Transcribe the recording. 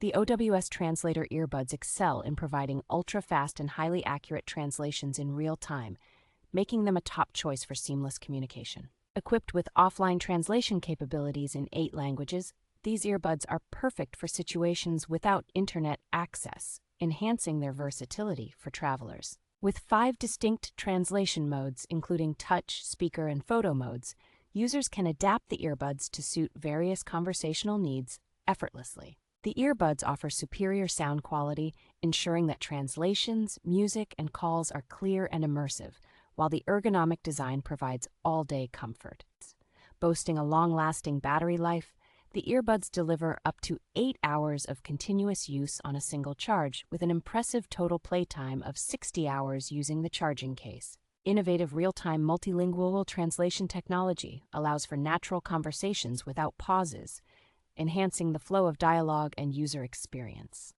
The OWS Translator Earbuds excel in providing ultra-fast and highly accurate translations in real time, making them a top choice for seamless communication. Equipped with offline translation capabilities in 8 languages, these earbuds are perfect for situations without internet access, enhancing their versatility for travelers. With 5 distinct translation modes, including touch, speaker, and photo modes, users can adapt the earbuds to suit various conversational needs effortlessly. The earbuds offer superior sound quality, ensuring that translations, music, and calls are clear and immersive, while the ergonomic design provides all-day comfort. Boasting a long-lasting battery life, the earbuds deliver up to 8 hours of continuous use on a single charge, with an impressive total playtime of 60 hours using the charging case. Innovative real-time multilingual translation technology allows for natural conversations without pauses, enhancing the flow of dialogue and user experience.